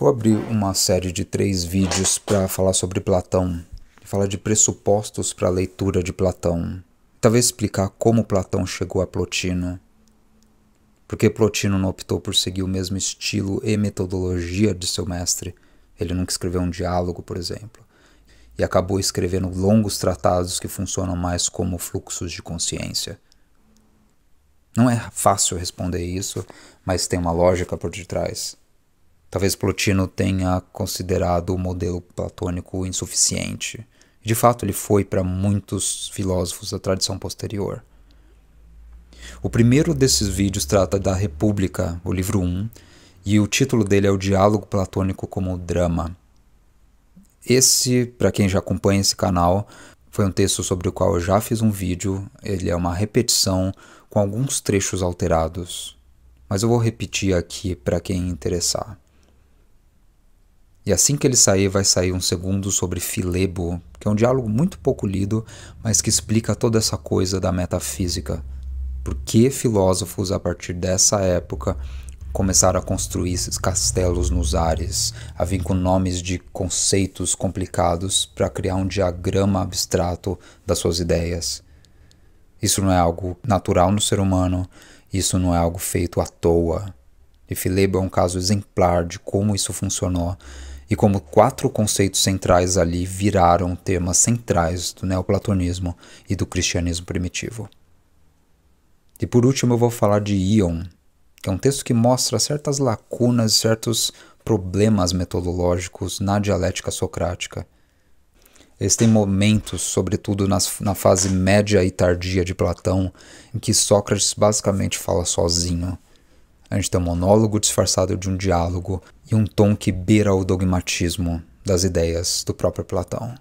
Vou abrir uma série de 3 vídeos para falar sobre Platão, falar de pressupostos para a leitura de Platão, talvez explicar como Platão chegou a Plotino, porque Plotino não optou por seguir o mesmo estilo e metodologia de seu mestre. Ele nunca escreveu um diálogo, por exemplo, e acabou escrevendo longos tratados que funcionam mais como fluxos de consciência. Não é fácil responder isso, mas tem uma lógica por detrás. Talvez Plotino tenha considerado o modelo platônico insuficiente. De fato, ele foi para muitos filósofos da tradição posterior. O primeiro desses vídeos trata da República, o livro 1, e o título dele é O Diálogo Platônico como Drama. Esse, para quem já acompanha esse canal, foi um texto sobre o qual eu já fiz um vídeo. Ele é uma repetição com alguns trechos alterados, mas eu vou repetir aqui para quem interessar. E assim que ele sair, vai sair um segundo sobre Filebo, que é um diálogo muito pouco lido, mas que explica toda essa coisa da metafísica. Por que filósofos, a partir dessa época, começaram a construir esses castelos nos ares, a vir com nomes de conceitos complicados para criar um diagrama abstrato das suas ideias. Isso não é algo natural no ser humano, isso não é algo feito à toa. E Filebo é um caso exemplar de como isso funcionou, e como 4 conceitos centrais ali viraram temas centrais do neoplatonismo e do cristianismo primitivo. E por último eu vou falar de Ion, que é um texto que mostra certas lacunas, certos problemas metodológicos na dialética socrática. Eles têm momentos, sobretudo na fase média e tardia de Platão, em que Sócrates basicamente fala sozinho. A gente tem um monólogo disfarçado de um diálogo e um tom que beira o dogmatismo das ideias do próprio Platão.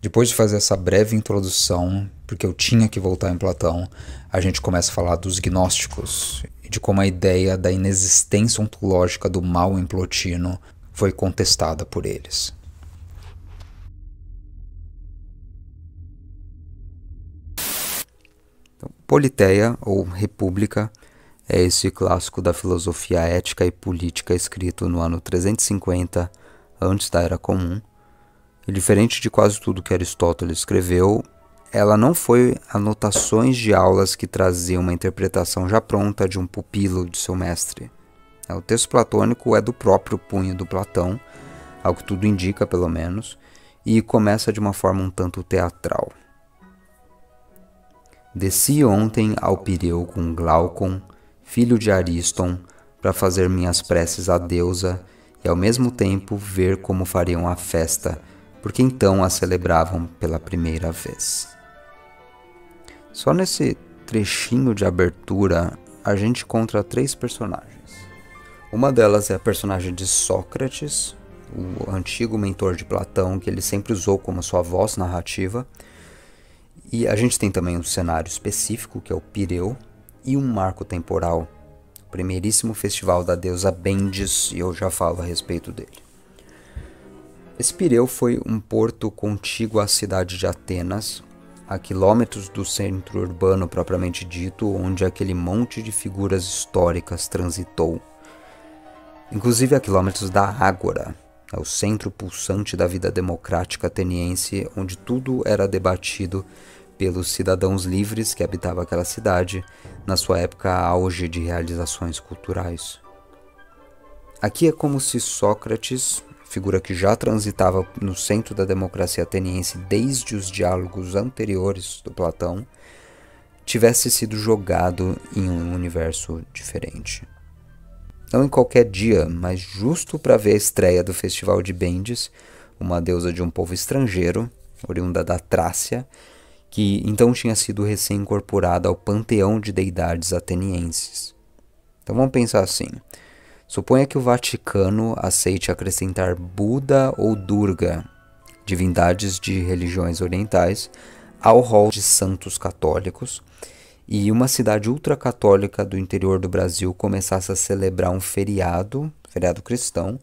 Depois de fazer essa breve introdução, porque eu tinha que voltar em Platão, a gente começa a falar dos gnósticos e de como a ideia da inexistência ontológica do mal em Plotino foi contestada por eles. Então, Politeia, ou República, é esse clássico da filosofia ética e política escrito no ano 350 antes da Era Comum. E diferente de quase tudo que Aristóteles escreveu, ela não foi anotações de aulas que traziam uma interpretação já pronta de um pupilo de seu mestre. O texto platônico é do próprio punho do Platão, ao que tudo indica pelo menos, e começa de uma forma um tanto teatral. Desci ontem ao Pireu com Glaucon, filho de Ariston, para fazer minhas preces à deusa e ao mesmo tempo ver como fariam a festa, porque então a celebravam pela primeira vez. Só nesse trechinho de abertura a gente encontra 3 personagens. Uma delas é a personagem de Sócrates, o antigo mentor de Platão, que ele sempre usou como sua voz narrativa. E a gente tem também um cenário específico, que é o Pireu, e um marco temporal, o primeiríssimo festival da deusa Bendis, e eu já falo a respeito dele. Esse Pireu foi um porto contíguo à cidade de Atenas, a quilômetros do centro urbano propriamente dito, onde aquele monte de figuras históricas transitou. Inclusive a quilômetros da Ágora, o centro pulsante da vida democrática ateniense, onde tudo era debatido pelos cidadãos livres que habitavam aquela cidade, na sua época auge de realizações culturais. Aqui é como se Sócrates, figura que já transitava no centro da democracia ateniense desde os diálogos anteriores do Platão, tivesse sido jogado em um universo diferente. Não em qualquer dia, mas justo para ver a estreia do Festival de Bendis, uma deusa de um povo estrangeiro, oriunda da Trácia, que então tinha sido recém-incorporada ao panteão de deidades atenienses. Então vamos pensar assim. Suponha que o Vaticano aceite acrescentar Buda ou Durga, divindades de religiões orientais, ao rol de santos católicos, e uma cidade ultracatólica do interior do Brasil começasse a celebrar um feriado cristão,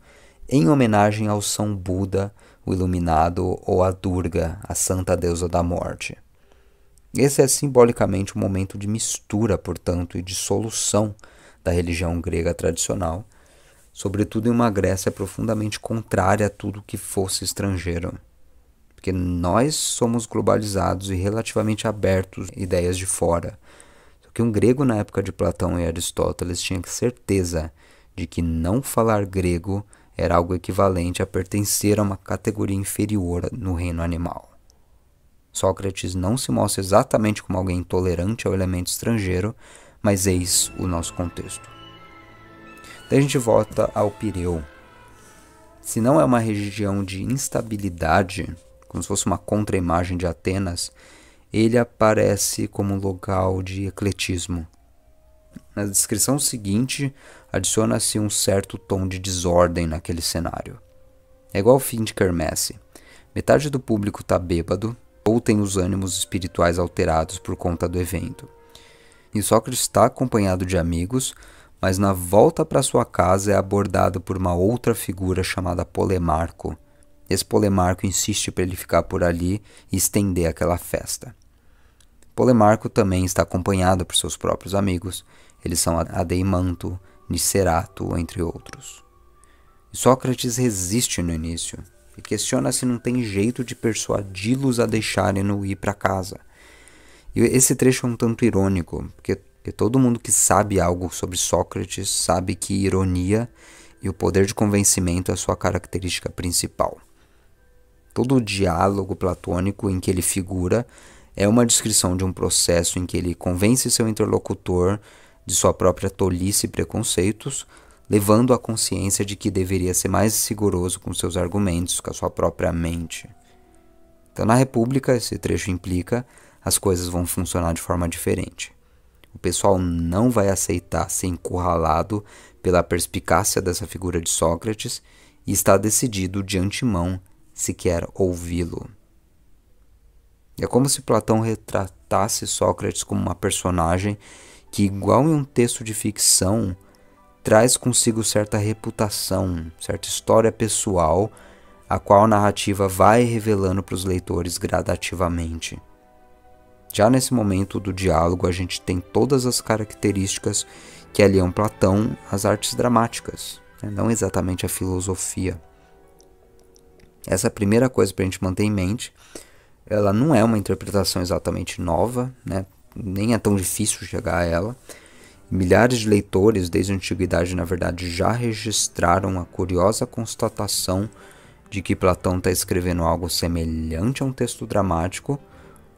em homenagem ao São Buda, o Iluminado, ou a Durga, a santa deusa da morte. Esse é simbolicamente um momento de mistura, portanto, e de solução da religião grega tradicional, sobretudo em uma Grécia profundamente contrária a tudo que fosse estrangeiro. Porque nós somos globalizados e relativamente abertos a ideias de fora. Só que um grego na época de Platão e Aristóteles tinha certeza de que não falar grego era algo equivalente a pertencer a uma categoria inferior no reino animal. Sócrates não se mostra exatamente como alguém intolerante ao elemento estrangeiro, mas eis o nosso contexto. Daí a gente volta ao Pireu. Se não é uma região de instabilidade, como se fosse uma contra-imagem de Atenas, ele aparece como um local de ecletismo. Na descrição seguinte, adiciona-se um certo tom de desordem naquele cenário. É igual ao fim de quermesse. Metade do público está bêbado, ou tem os ânimos espirituais alterados por conta do evento. E Sócrates está acompanhado de amigos, mas na volta para sua casa é abordado por uma outra figura chamada Polemarco. Esse Polemarco insiste para ele ficar por ali e estender aquela festa. Polemarco também está acompanhado por seus próprios amigos. Eles são Adeimanto, Nicerato, entre outros. E Sócrates resiste no início e questiona se não tem jeito de persuadi-los a deixarem-no ir para casa. E esse trecho é um tanto irônico, porque todo mundo que sabe algo sobre Sócrates sabe que ironia e o poder de convencimento é a sua característica principal. Todo o diálogo platônico em que ele figura é uma descrição de um processo em que ele convence seu interlocutor de sua própria tolice e preconceitos, levando à consciência de que deveria ser mais rigoroso com seus argumentos, com a sua própria mente. Então, na República, esse trecho implica, as coisas vão funcionar de forma diferente. O pessoal não vai aceitar ser encurralado pela perspicácia dessa figura de Sócrates e está decidido de antemão se quer ouvi-lo. É como se Platão retratasse Sócrates como uma personagem que, igual em um texto de ficção, traz consigo certa reputação, certa história pessoal, a qual a narrativa vai revelando para os leitores gradativamente. Já nesse momento do diálogo, a gente tem todas as características que aliam Platão às artes dramáticas, né? Não exatamente a filosofia. Essa é a primeira coisa para a gente manter em mente. Ela não é uma interpretação exatamente nova, né? Nem é tão difícil chegar a ela. Milhares de leitores, desde a antiguidade, na verdade, já registraram a curiosa constatação de que Platão está escrevendo algo semelhante a um texto dramático,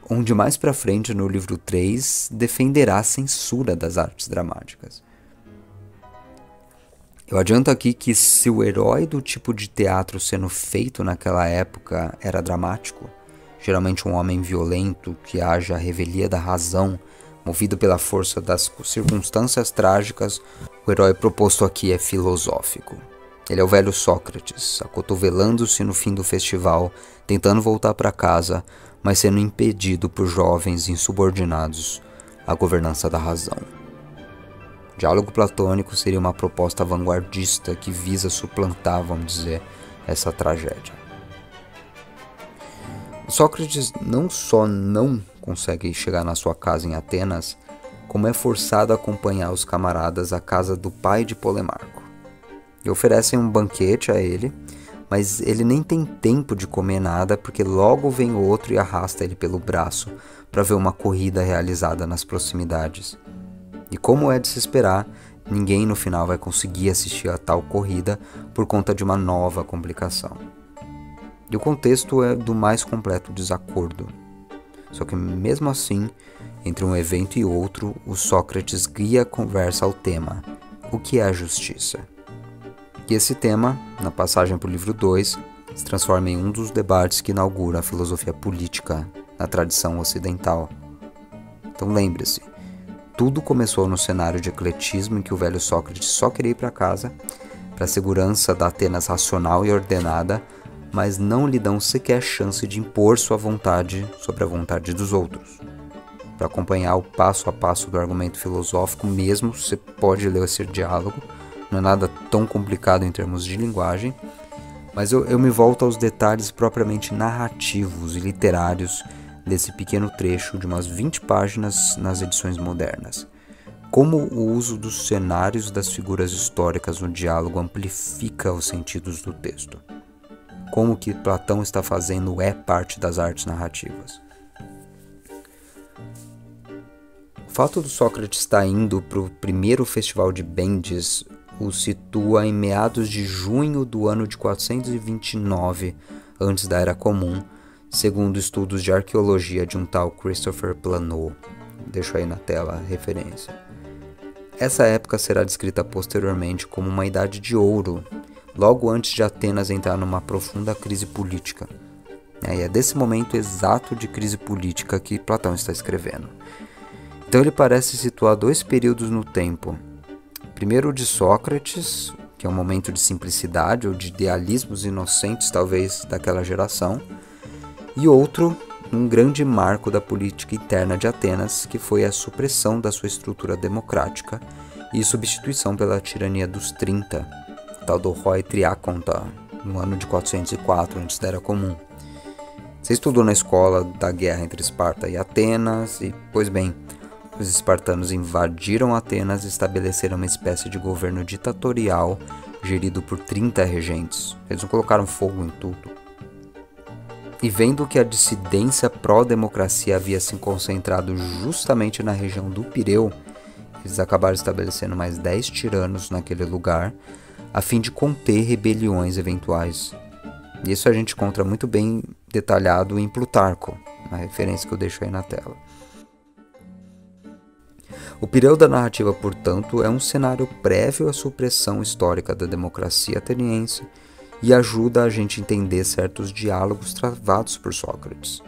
onde mais para frente, no livro 3, defenderá a censura das artes dramáticas. Eu adianto aqui que se o herói do tipo de teatro sendo feito naquela época era dramático, geralmente um homem violento que age à revelia da razão, movido pela força das circunstâncias trágicas, o herói proposto aqui é filosófico. Ele é o velho Sócrates, acotovelando-se no fim do festival, tentando voltar para casa, mas sendo impedido por jovens insubordinados à governança da razão. O diálogo platônico seria uma proposta vanguardista que visa suplantar, vamos dizer, essa tragédia. Sócrates não só não consegue chegar na sua casa em Atenas, como é forçado a acompanhar os camaradas à casa do pai de Polemarco. E oferecem um banquete a ele, mas ele nem tem tempo de comer nada porque logo vem outro e arrasta ele pelo braço para ver uma corrida realizada nas proximidades. E como é de se esperar, ninguém no final vai conseguir assistir a tal corrida por conta de uma nova complicação. E o contexto é do mais completo desacordo. Só que mesmo assim, entre um evento e outro, o Sócrates guia a conversa ao tema: o que é a justiça? E esse tema, na passagem para o livro 2, se transforma em um dos debates que inaugura a filosofia política na tradição ocidental. Então lembre-se, tudo começou no cenário de ecletismo em que o velho Sócrates só queria ir para casa, para a segurança da Atenas racional e ordenada, mas não lhe dão sequer chance de impor sua vontade sobre a vontade dos outros. Para acompanhar o passo a passo do argumento filosófico mesmo, você pode ler esse diálogo, não é nada tão complicado em termos de linguagem, mas eu me volto aos detalhes propriamente narrativos e literários desse pequeno trecho de umas 20 páginas nas edições modernas. como o uso dos cenários das figuras históricas no diálogo amplifica os sentidos do texto. Como o que Platão está fazendo é parte das artes narrativas. O fato do Sócrates estar indo para o primeiro festival de Bendis o situa em meados de junho do ano de 429 antes da Era Comum, segundo estudos de arqueologia de um tal Christopher Planot. Deixo aí na tela a referência. Essa época será descrita posteriormente como uma idade de ouro, logo antes de Atenas entrar numa profunda crise política. E é desse momento exato de crise política que Platão está escrevendo. Então ele parece situar dois períodos no tempo. Primeiro o de Sócrates, que é um momento de simplicidade ou de idealismos inocentes talvez daquela geração, e outro, um grande marco da política interna de Atenas, que foi a supressão da sua estrutura democrática e substituição pela tirania dos 30, tal do Roi Triaconta, no ano de 404 antes da Era Comum. Você estudou na escola da guerra entre Esparta e Atenas, e, pois bem, os espartanos invadiram Atenas e estabeleceram uma espécie de governo ditatorial gerido por 30 regentes. Eles não colocaram fogo em tudo. E vendo que a dissidência pró-democracia havia se concentrado justamente na região do Pireu, eles acabaram estabelecendo mais 10 tiranos naquele lugar, a fim de conter rebeliões eventuais. Isso a gente encontra muito bem detalhado em Plutarco, na referência que eu deixo aí na tela. O Pireu da narrativa, portanto, é um cenário prévio à supressão histórica da democracia ateniense e ajuda a gente a entender certos diálogos travados por Sócrates.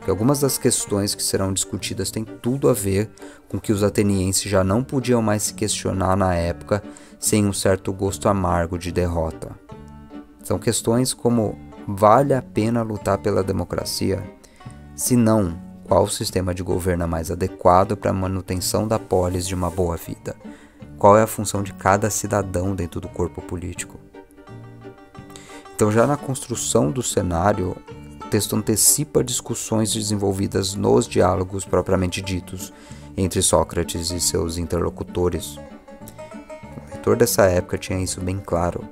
E algumas das questões que serão discutidas têm tudo a ver com que os atenienses já não podiam mais se questionar na época sem um certo gosto amargo de derrota. São questões como: vale a pena lutar pela democracia? Se não, qual o sistema de governo é mais adequado para a manutenção da polis de uma boa vida? Qual é a função de cada cidadão dentro do corpo político? Então, já na construção do cenário, o texto antecipa discussões desenvolvidas nos diálogos propriamente ditos entre Sócrates e seus interlocutores. O leitor dessa época tinha isso bem claro.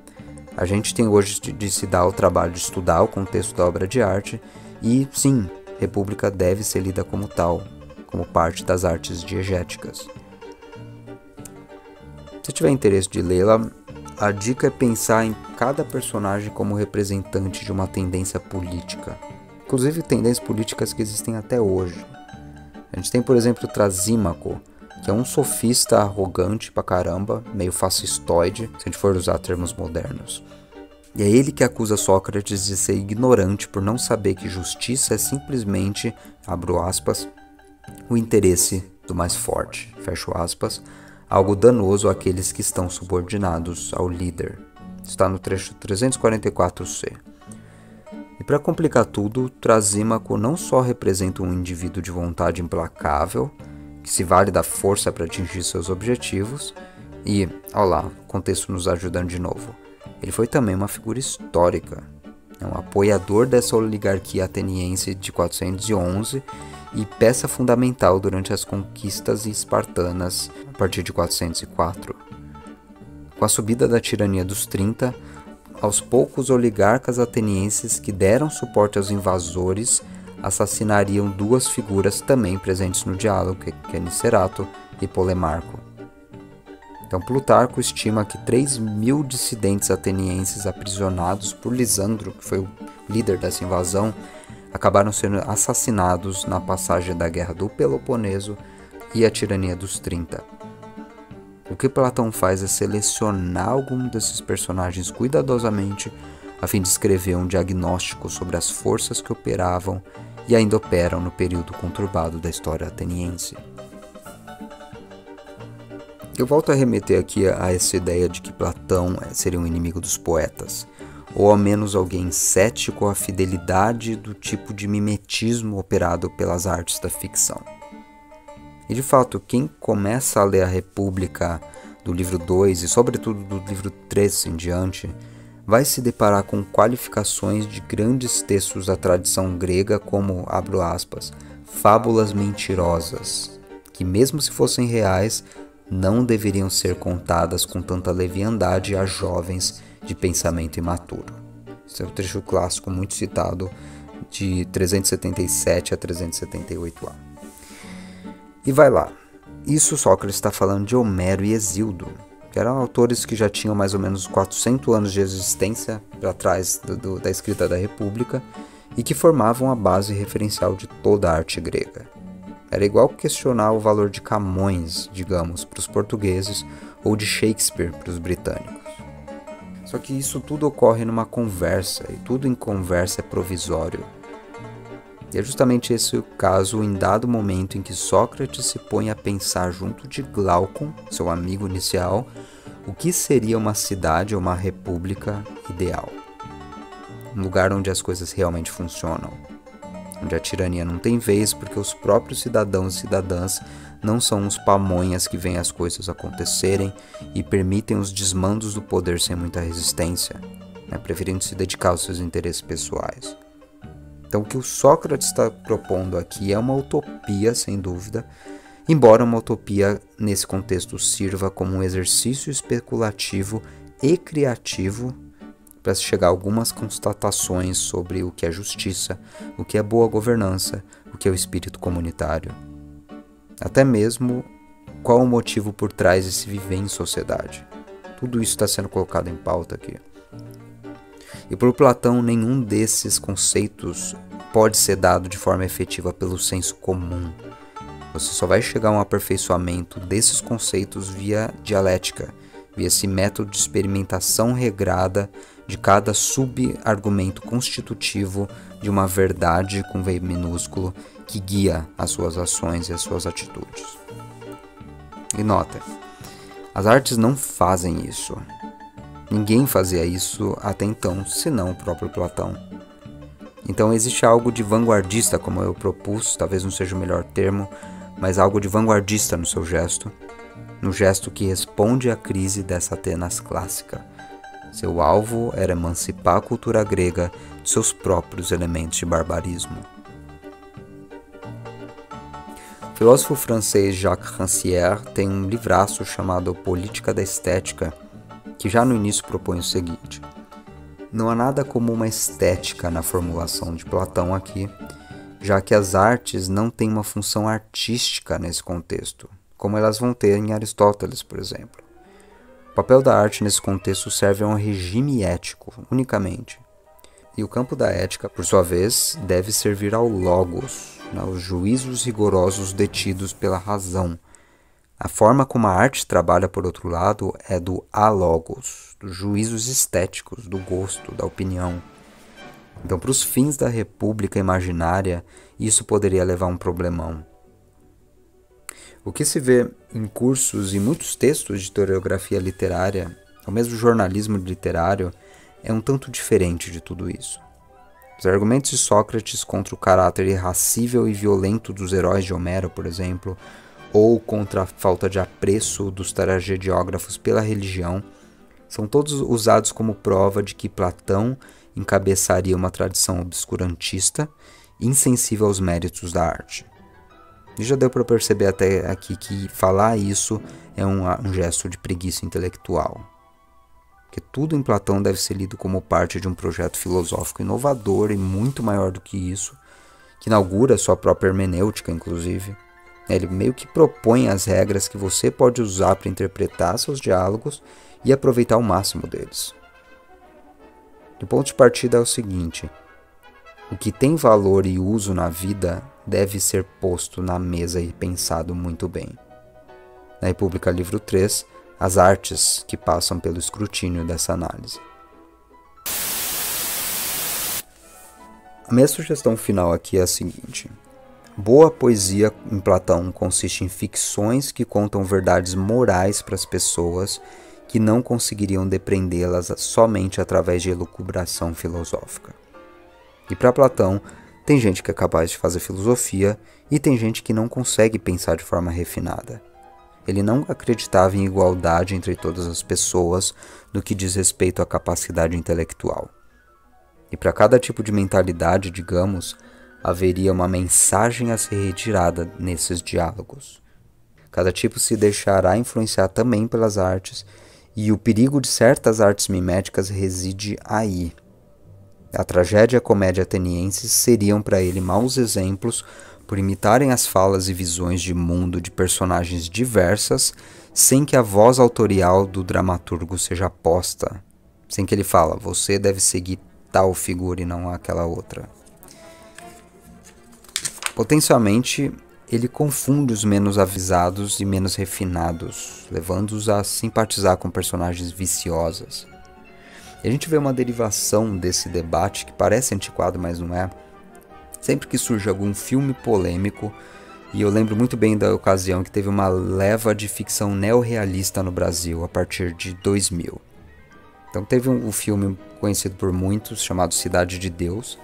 A gente tem hoje de se dar o trabalho de estudar o contexto da obra de arte e, sim, República deve ser lida como tal, como parte das artes diegéticas. Se tiver interesse de lê-la, a dica é pensar em cada personagem como representante de uma tendência política, inclusive tendências políticas que existem até hoje. A gente tem, por exemplo, Trasímaco, que é um sofista arrogante pra caramba, meio fascistoide, se a gente for usar termos modernos. E é ele que acusa Sócrates de ser ignorante por não saber que justiça é simplesmente, abro aspas, o interesse do mais forte, fecho aspas, algo danoso àqueles que estão subordinados ao líder. Está no trecho 344c. E para complicar tudo, Trasímaco não só representa um indivíduo de vontade implacável, que se vale da força para atingir seus objetivos, e, olha lá, o contexto nos ajudando de novo, ele foi também uma figura histórica, um apoiador dessa oligarquia ateniense de 411 e peça fundamental durante as conquistas espartanas a partir de 404. Com a subida da tirania dos 30, aos poucos oligarcas atenienses que deram suporte aos invasores assassinariam duas figuras também presentes no diálogo, que é Nicerato e Polemarco. Então Plutarco estima que 3.000 dissidentes atenienses aprisionados por Lisandro, que foi o líder dessa invasão, acabaram sendo assassinados na passagem da Guerra do Peloponeso e a tirania dos 30. O que Platão faz é selecionar algum desses personagens cuidadosamente a fim de escrever um diagnóstico sobre as forças que operavam e ainda operam no período conturbado da história ateniense. Eu volto a remeter aqui a essa ideia de que Platão seria um inimigo dos poetas, ou ao menos alguém cético à fidelidade do tipo de mimetismo operado pelas artes da ficção. E de fato, quem começa a ler a República do livro 2 e sobretudo do livro 3 em diante, vai se deparar com qualificações de grandes textos da tradição grega como, abro aspas, fábulas mentirosas, que mesmo se fossem reais, não deveriam ser contadas com tanta leviandade a jovens de pensamento imaturo. Esse é o trecho clássico muito citado de 377 a 378a. E vai lá. Isso Sócrates está falando de Homero e Hesíodo, que eram autores que já tinham mais ou menos 400 anos de existência para trás da escrita da República e que formavam a base referencial de toda a arte grega. Era igual questionar o valor de Camões, digamos, para os portugueses ou de Shakespeare para os britânicos. Só que isso tudo ocorre numa conversa, e tudo em conversa é provisório. E é justamente esse o caso em dado momento em que Sócrates se põe a pensar junto de Glaucon, seu amigo inicial, o que seria uma cidade ou uma república ideal. Um lugar onde as coisas realmente funcionam, onde a tirania não tem vez porque os próprios cidadãos e cidadãs não são os pamonhas que veem as coisas acontecerem e permitem os desmandos do poder sem muita resistência, preferindo se dedicar aos seus interesses pessoais. Então o que o Sócrates está propondo aqui é uma utopia, sem dúvida, embora uma utopia nesse contexto sirva como um exercício especulativo e criativo para se chegar a algumas constatações sobre o que é justiça, o que é boa governança, o que é o espírito comunitário. Até mesmo qual o motivo por trás de se viver em sociedade. Tudo isso está sendo colocado em pauta aqui. E por Platão, nenhum desses conceitos pode ser dado de forma efetiva pelo senso comum. Você só vai chegar a um aperfeiçoamento desses conceitos via dialética, via esse método de experimentação regrada de cada subargumento constitutivo de uma verdade com V minúsculo que guia as suas ações e as suas atitudes. E nota, as artes não fazem isso. Ninguém fazia isso até então, senão o próprio Platão. Então existe algo de vanguardista, como eu propus, talvez não seja o melhor termo, mas algo de vanguardista no seu gesto, no gesto que responde à crise dessa Atenas clássica. Seu alvo era emancipar a cultura grega de seus próprios elementos de barbarismo. O filósofo francês Jacques Rancière tem um livraço chamado Política da Estética, que já no início propõe o seguinte: não há nada como uma estética na formulação de Platão aqui, já que as artes não têm uma função artística nesse contexto, como elas vão ter em Aristóteles, por exemplo. O papel da arte nesse contexto serve a um regime ético, unicamente. E o campo da ética, por sua vez, deve servir ao logos, aos juízos rigorosos detidos pela razão. A forma como a arte trabalha, por outro lado, é do alogos, dos juízos estéticos, do gosto, da opinião. Então, para os fins da república imaginária, isso poderia levar a um problemão. O que se vê em cursos e muitos textos de historiografia literária, ou mesmo jornalismo literário, é um tanto diferente de tudo isso. Os argumentos de Sócrates contra o caráter irracível e violento dos heróis de Homero, por exemplo, ou contra a falta de apreço dos tragediógrafos pela religião, são todos usados como prova de que Platão encabeçaria uma tradição obscurantista, insensível aos méritos da arte. E já deu para perceber até aqui que falar isso é um gesto de preguiça intelectual. Que tudo em Platão deve ser lido como parte de um projeto filosófico inovador e muito maior do que isso, que inaugura sua própria hermenêutica, inclusive. Ele meio que propõe as regras que você pode usar para interpretar seus diálogos e aproveitar o máximo deles. O ponto de partida é o seguinte: o que tem valor e uso na vida deve ser posto na mesa e pensado muito bem. Na República, livro 3, as artes que passam pelo escrutínio dessa análise. A minha sugestão final aqui é a seguinte: boa poesia em Platão consiste em ficções que contam verdades morais para as pessoas que não conseguiriam depreendê-las somente através de elucubração filosófica. E para Platão, tem gente que é capaz de fazer filosofia e tem gente que não consegue pensar de forma refinada. Ele não acreditava em igualdade entre todas as pessoas no que diz respeito à capacidade intelectual. E para cada tipo de mentalidade, digamos, haveria uma mensagem a ser retirada nesses diálogos. Cada tipo se deixará influenciar também pelas artes, e o perigo de certas artes miméticas reside aí. A tragédia e a comédia atenienses seriam para ele maus exemplos por imitarem as falas e visões de mundo de personagens diversas, sem que a voz autorial do dramaturgo seja posta, sem que ele fala, você deve seguir tal figura e não aquela outra. Potencialmente, ele confunde os menos avisados e menos refinados, levando-os a simpatizar com personagens viciosas. E a gente vê uma derivação desse debate que parece antiquado, mas não é. Sempre que surge algum filme polêmico, e eu lembro muito bem da ocasião que teve uma leva de ficção neorrealista no Brasil a partir de 2000. Então teve um filme conhecido por muitos, chamado Cidade de Deus,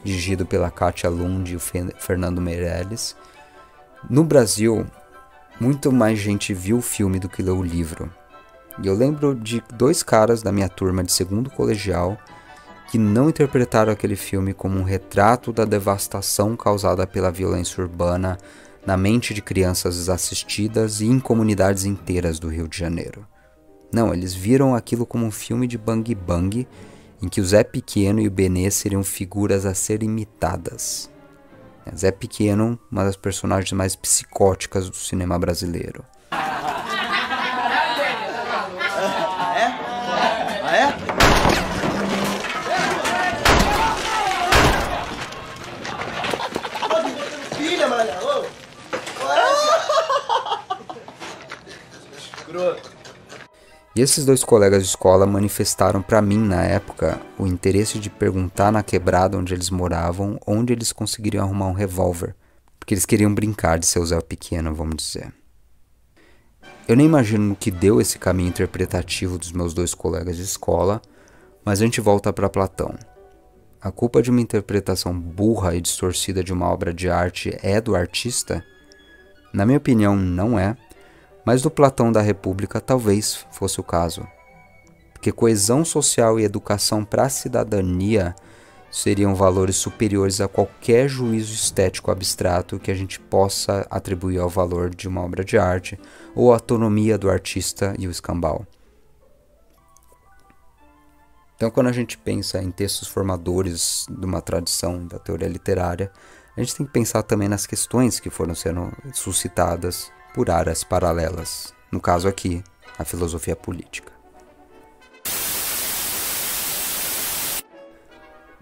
dirigido pela Katia Lund e o Fernando Meirelles. No Brasil, muito mais gente viu o filme do que leu o livro. E eu lembro de 2 caras da minha turma de segundo colegial que não interpretaram aquele filme como um retrato da devastação causada pela violência urbana na mente de crianças desassistidas e em comunidades inteiras do Rio de Janeiro. Não, eles viram aquilo como um filme de bang bang, em que o Zé Pequeno e o Benê seriam figuras a serem imitadas. Zé Pequeno, uma das personagens mais psicóticas do cinema brasileiro. E esses 2 colegas de escola manifestaram para mim na época o interesse de perguntar na quebrada onde eles moravam onde eles conseguiriam arrumar um revólver, porque eles queriam brincar de ser o Zé Pequeno, vamos dizer. Eu nem imagino o que deu esse caminho interpretativo dos meus 2 colegas de escola, mas a gente volta para Platão. A culpa de uma interpretação burra e distorcida de uma obra de arte é do artista? Na minha opinião, não é. Mas do Platão da República talvez fosse o caso. Porque coesão social e educação para a cidadania seriam valores superiores a qualquer juízo estético abstrato que a gente possa atribuir ao valor de uma obra de arte ou a autonomia do artista e o escambau. Então, quando a gente pensa em textos formadores de uma tradição da teoria literária, a gente tem que pensar também nas questões que foram sendo suscitadas por áreas paralelas, no caso aqui, a filosofia política.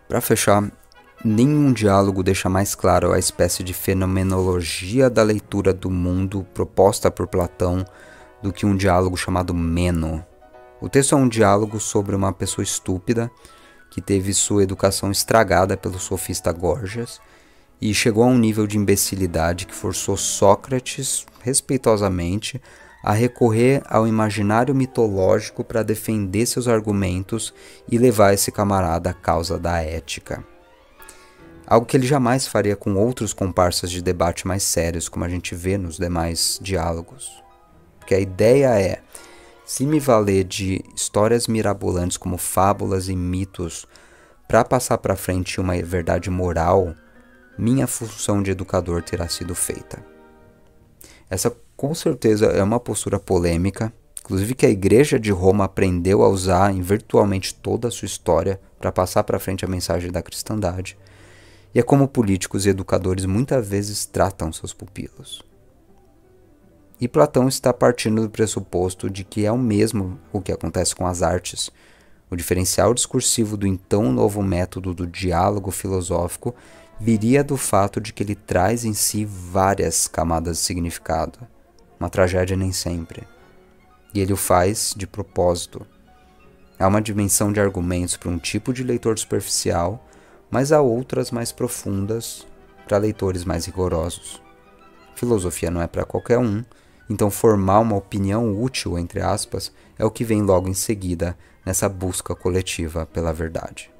Para fechar, nenhum diálogo deixa mais claro a espécie de fenomenologia da leitura do mundo proposta por Platão do que um diálogo chamado Meno. O texto é um diálogo sobre uma pessoa estúpida que teve sua educação estragada pelo sofista Gorgias e chegou a um nível de imbecilidade que forçou Sócrates, respeitosamente, a recorrer ao imaginário mitológico para defender seus argumentos e levar esse camarada à causa da ética. Algo que ele jamais faria com outros comparsas de debate mais sérios, como a gente vê nos demais diálogos. Porque a ideia é, se me valer de histórias mirabolantes como fábulas e mitos para passar para frente uma verdade moral, minha função de educador terá sido feita. Essa com certeza é uma postura polêmica, inclusive que a Igreja de Roma aprendeu a usar em virtualmente toda a sua história para passar para frente a mensagem da cristandade, e é como políticos e educadores muitas vezes tratam seus pupilos. E Platão está partindo do pressuposto de que é o mesmo o que acontece com as artes. O diferencial discursivo do então novo método do diálogo filosófico viria do fato de que ele traz em si várias camadas de significado. Uma tragédia nem sempre. E ele o faz de propósito. Há uma dimensão de argumentos para um tipo de leitor superficial, mas há outras mais profundas para leitores mais rigorosos. Filosofia não é para qualquer um, então formar uma opinião útil, entre aspas, é o que vem logo em seguida nessa busca coletiva pela verdade.